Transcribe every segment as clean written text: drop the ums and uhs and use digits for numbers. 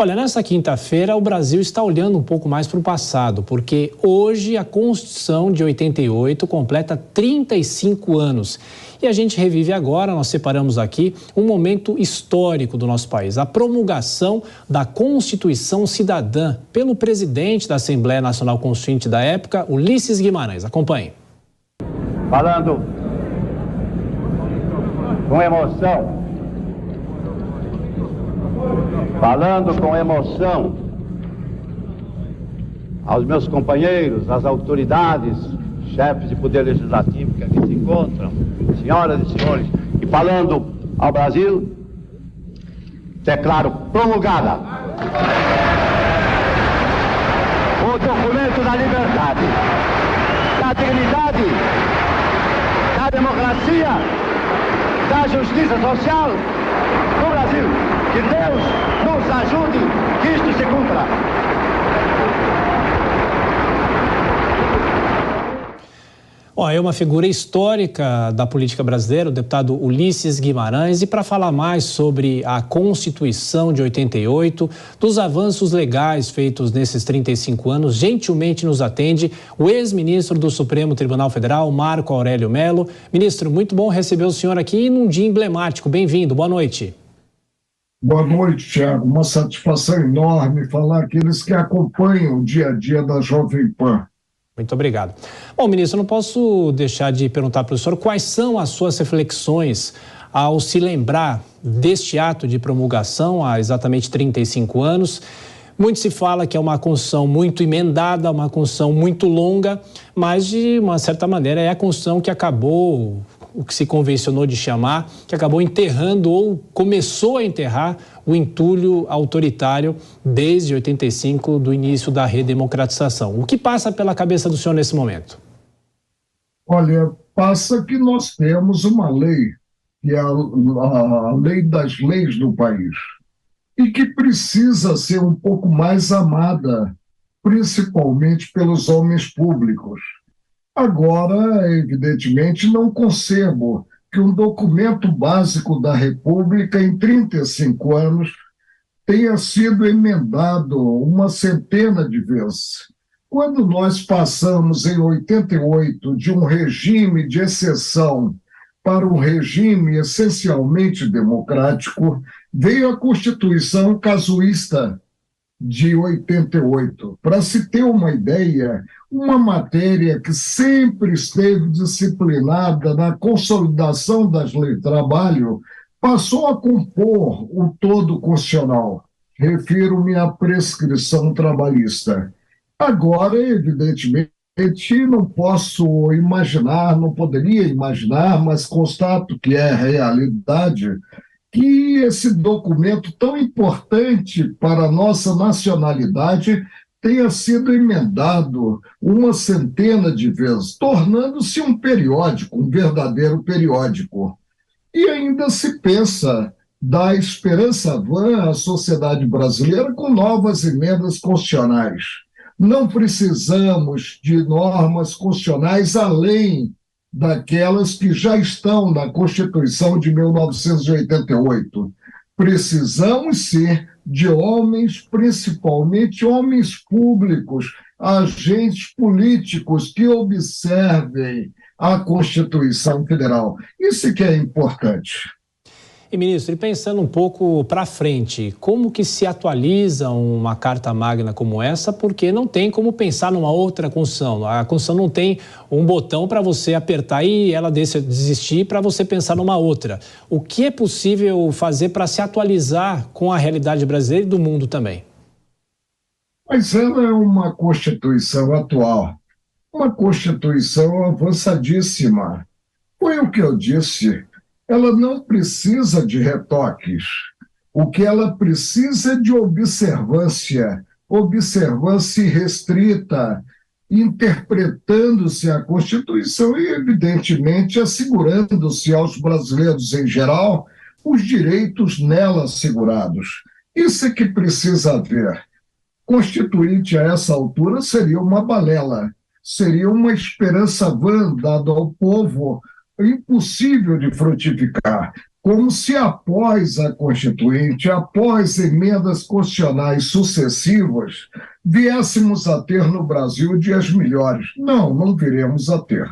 Olha, nessa quinta-feira o Brasil está olhando um pouco mais para o passado, porque hoje a Constituição de 88 completa 35 anos. E a gente revive agora, nós separamos aqui, um momento histórico do nosso país, a promulgação da Constituição Cidadã pelo presidente da Assembleia Nacional Constituinte da época, Ulisses Guimarães. Acompanhe. Falando com emoção, aos meus companheiros, às autoridades, chefes de poder legislativo que aqui se encontram, senhoras e senhores, e falando ao Brasil, declaro promulgada o documento da liberdade, da dignidade, da democracia, da justiça social no Brasil. Que Deus nos ajude que isto se cumpra. É uma figura histórica da política brasileira, o deputado Ulisses Guimarães, e para falar mais sobre a Constituição de 88, dos avanços legais feitos nesses 35 anos, gentilmente nos atende o ex-ministro do Supremo Tribunal Federal, Marco Aurélio Mello. Ministro, muito bom receber o senhor aqui num dia emblemático. Bem-vindo, boa noite. Boa noite, Thiago. Uma satisfação enorme falar àqueles que acompanham o dia a dia da Jovem Pan. Muito obrigado. Bom, ministro, eu não posso deixar de perguntar para o senhor quais são as suas reflexões ao se lembrar deste ato de promulgação há exatamente 35 anos. Muito se fala que é uma Constituição muito emendada, uma Constituição muito longa, mas de uma certa maneira é a Constituição que acabou, o que se convencionou de chamar, que acabou enterrando ou começou a enterrar o entulho autoritário desde 85, do início da redemocratização. O que passa pela cabeça do senhor nesse momento? Olha, passa que nós temos uma lei, que é a lei das leis do país, e que precisa ser um pouco mais amada, principalmente pelos homens públicos. Agora, evidentemente, não concebo que um documento básico da República, em 35 anos, tenha sido emendado uma centena de vezes. Quando nós passamos, em 88, de um regime de exceção para um regime essencialmente democrático, veio a Constituição casuísta de 88. Para se ter uma ideia, uma matéria que sempre esteve disciplinada na consolidação das leis de trabalho passou a compor o todo constitucional. Refiro-me à prescrição trabalhista. Agora, evidentemente, não posso imaginar, não poderia imaginar, mas constato que é realidade, que esse documento tão importante para a nossa nacionalidade tenha sido emendado uma centena de vezes, tornando-se um periódico, um verdadeiro periódico. E ainda se pensa dar esperança vã à sociedade brasileira com novas emendas constitucionais. Não precisamos de normas constitucionais além daquelas que já estão na Constituição de 1988. Precisamos ser de homens, principalmente homens públicos, agentes políticos que observem a Constituição Federal. Isso que é importante. E, ministro, e pensando um pouco para frente, como que se atualiza uma Carta Magna como essa? Porque não tem como pensar numa outra Constituição. A Constituição não tem um botão para você apertar e ela desistir para você pensar numa outra. O que é possível fazer para se atualizar com a realidade brasileira e do mundo também? Mas ela é uma Constituição atual, uma Constituição avançadíssima. Foi o que eu disse. Ela não precisa de retoques. O que ela precisa é de observância restrita, interpretando-se a Constituição e, evidentemente, assegurando-se aos brasileiros em geral os direitos nela assegurados. Isso é que precisa haver. Constituinte a essa altura seria uma balela, seria uma esperança vã dada ao povo impossível de frutificar. como se após a Constituinte, após emendas constitucionais sucessivas, viéssemos a ter no Brasil dias melhores. Não, não viremos a ter.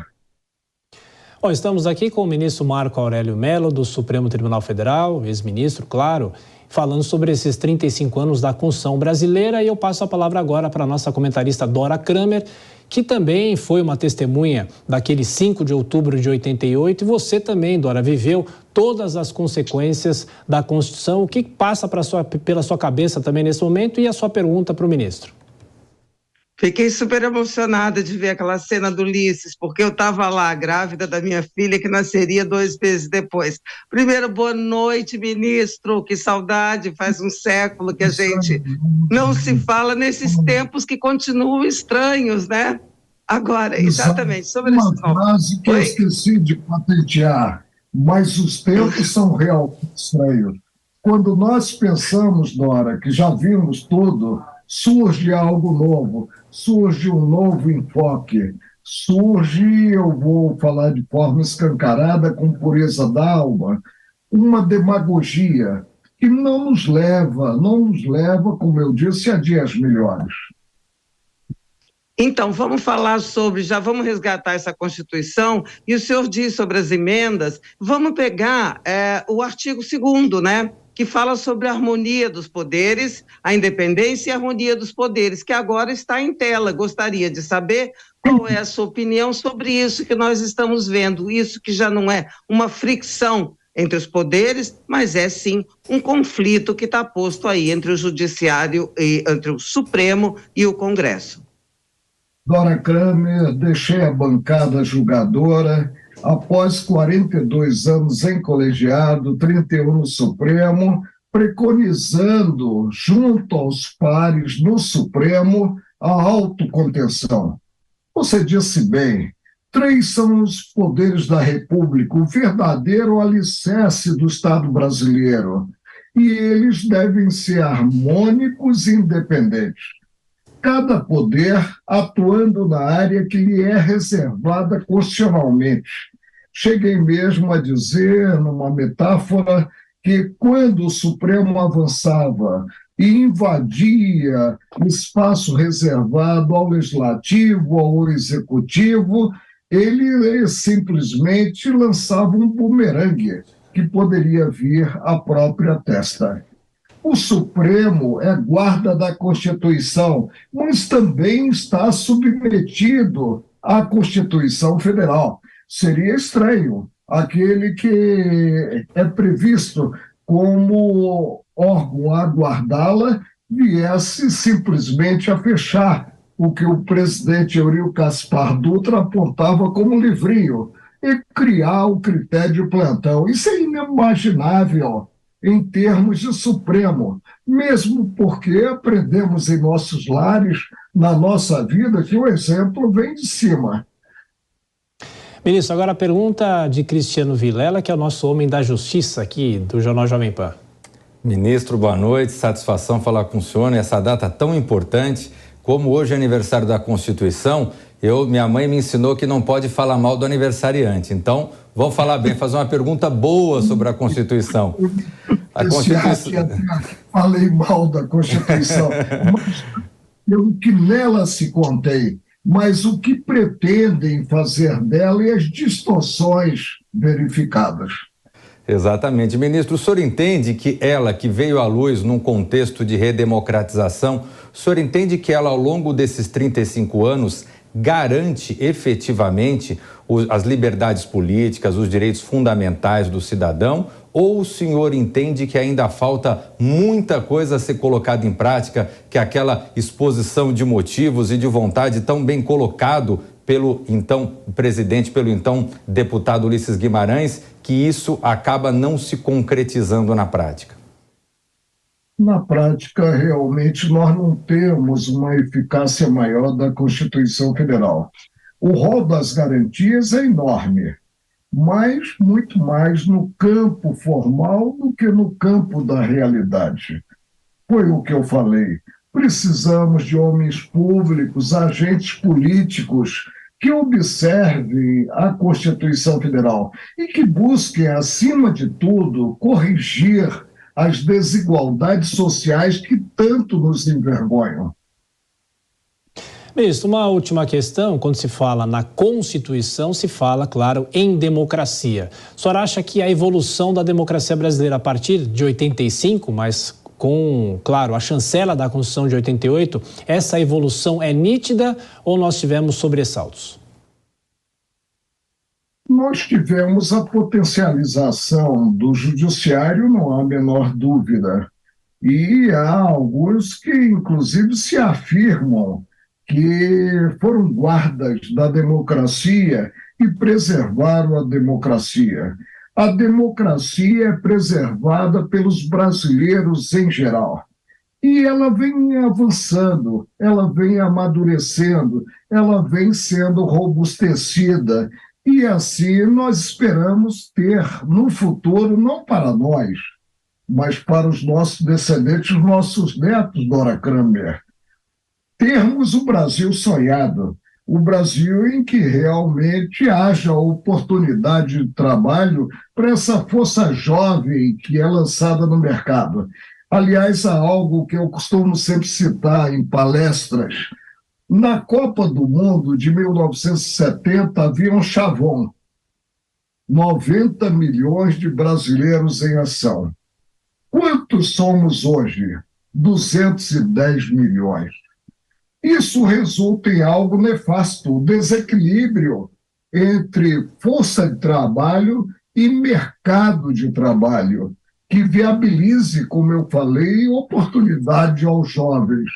Bom, estamos aqui com o ministro Marco Aurélio Mello, do Supremo Tribunal Federal, ex-ministro, claro, falando sobre esses 35 anos da Constituição brasileira. E eu passo a palavra agora para a nossa comentarista Dora Kramer, que também foi uma testemunha daquele 5 de outubro de 88. E você também, Dora, viveu todas as consequências da Constituição. O que passa pela sua cabeça também nesse momento? E a sua pergunta para o ministro? Fiquei super emocionada de ver aquela cena do Ulisses, porque eu estava lá, grávida da minha filha, que nasceria 2 meses depois. Primeiro, boa noite, ministro, que saudade, faz um século que a gente não se fala nesses tempos que continuam estranhos, né? Agora, exatamente, sobre uma frase que eu esqueci de patentear, mas os tempos são realmente estranhos. Quando nós pensamos, Dora, que já vimos tudo, surge algo novo, surge um novo enfoque, surge, eu vou falar de forma escancarada, com pureza d'alma, uma demagogia que não nos leva, como eu disse, a dias melhores. Então, vamos falar sobre, já vamos resgatar essa Constituição, e o senhor diz sobre as emendas, vamos pegar o artigo 2º, né? Que fala sobre a harmonia dos poderes, a independência e a harmonia dos poderes, que agora está em tela. Gostaria de saber qual é a sua opinião sobre isso que nós estamos vendo, isso que já não é uma fricção entre os poderes, mas é sim um conflito que está posto aí entre o Judiciário, entre o Supremo e o Congresso. Dora Kramer, deixei a bancada julgadora. Após 42 anos em colegiado, 31 no Supremo, preconizando, junto aos pares no Supremo, a autocontenção. Você disse bem, 3 são os poderes da República, o verdadeiro alicerce do Estado brasileiro, e eles devem ser harmônicos e independentes. Cada poder atuando na área que lhe é reservada constitucionalmente. Cheguei mesmo a dizer, numa metáfora, que quando o Supremo avançava e invadia espaço reservado ao Legislativo, ao Executivo, ele simplesmente lançava um bumerangue que poderia vir à própria testa. O Supremo é guarda da Constituição, mas também está submetido à Constituição Federal. Seria estranho aquele que é previsto como órgão a guardá-la viesse simplesmente a fechar o que o presidente Eurico Gaspar Dutra apontava como livrinho e criar o critério de plantão. Isso é inimaginável em termos de Supremo, mesmo porque aprendemos em nossos lares, na nossa vida, que o exemplo vem de cima. Ministro, agora a pergunta de Cristiano Vilela, que é o nosso homem da justiça aqui do Jornal Jovem Pan. Ministro, boa noite, satisfação falar com o senhor nessa data tão importante. Como hoje é aniversário da Constituição, minha mãe me ensinou que não pode falar mal do aniversariante. Então, vamos falar bem, fazer uma pergunta boa sobre a Constituição. A Constituição... Falei mal da Constituição, mas pelo que nela se contém, mas o que pretendem fazer dela e as distorções verificadas. Exatamente. Ministro, o senhor entende que ela, que veio à luz num contexto de redemocratização, o senhor entende que ela, ao longo desses 35 anos, garante efetivamente as liberdades políticas, os direitos fundamentais do cidadão? Ou o senhor entende que ainda falta muita coisa a ser colocada em prática, que aquela exposição de motivos e de vontade tão bem colocado pelo então presidente, pelo então deputado Ulisses Guimarães, que isso acaba não se concretizando na prática? Na prática, realmente, nós não temos uma eficácia maior da Constituição Federal. O rol das garantias é enorme, mas muito mais no campo formal do que no campo da realidade. Foi o que eu falei. Precisamos de homens públicos, agentes políticos que observem a Constituição Federal e que busquem, acima de tudo, corrigir as desigualdades sociais que tanto nos envergonham. Ministro, uma última questão. Quando se fala na Constituição, se fala, claro, em democracia. O senhor acha que a evolução da democracia brasileira a partir de 85, mas com, claro, a chancela da Constituição de 88, essa evolução é nítida ou nós tivemos sobressaltos? Nós tivemos a potencialização do judiciário, não há a menor dúvida. E há alguns que, inclusive, se afirmam que foram guardas da democracia e preservaram a democracia. A democracia é preservada pelos brasileiros em geral. E ela vem avançando, ela vem amadurecendo, ela vem sendo robustecida. E assim nós esperamos ter no futuro, não para nós, mas para os nossos descendentes, os nossos netos, Dora Kramer, termos o Brasil sonhado, o Brasil em que realmente haja oportunidade de trabalho para essa força jovem que é lançada no mercado. Aliás, há algo que eu costumo sempre citar em palestras. Na Copa do Mundo de 1970 havia um chavão, 90 milhões de brasileiros em ação. Quantos somos hoje? 210 milhões. Isso resulta em algo nefasto, o desequilíbrio entre força de trabalho e mercado de trabalho, que viabilize, como eu falei, oportunidade aos jovens.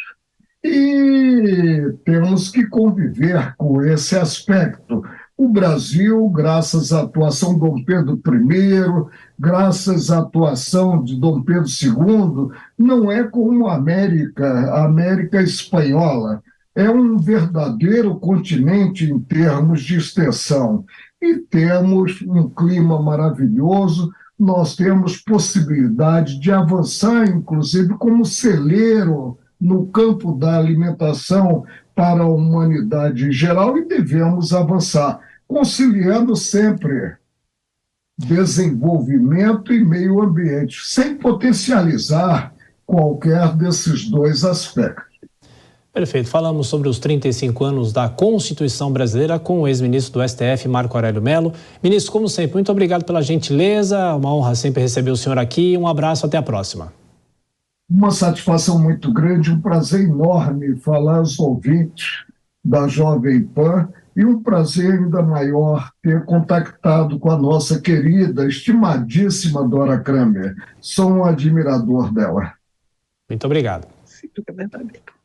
E temos que conviver com esse aspecto. O Brasil, graças à atuação de Dom Pedro I, graças à atuação de Dom Pedro II, não é como a América espanhola. É um verdadeiro continente em termos de extensão. E temos um clima maravilhoso, nós temos possibilidade de avançar, inclusive, como celeiro no campo da alimentação para a humanidade em geral, e devemos avançar, conciliando sempre desenvolvimento e meio ambiente, sem potencializar qualquer desses dois aspectos. Perfeito. Falamos sobre os 35 anos da Constituição Brasileira com o ex-ministro do STF, Marco Aurélio Mello. Ministro, como sempre, muito obrigado pela gentileza, uma honra sempre receber o senhor aqui. Um abraço, até a próxima. Uma satisfação muito grande, um prazer enorme falar aos ouvintes da Jovem Pan e um prazer ainda maior ter contactado com a nossa querida, estimadíssima Dora Kramer. Sou um admirador dela. Muito obrigado. Sim, é verdadeiro.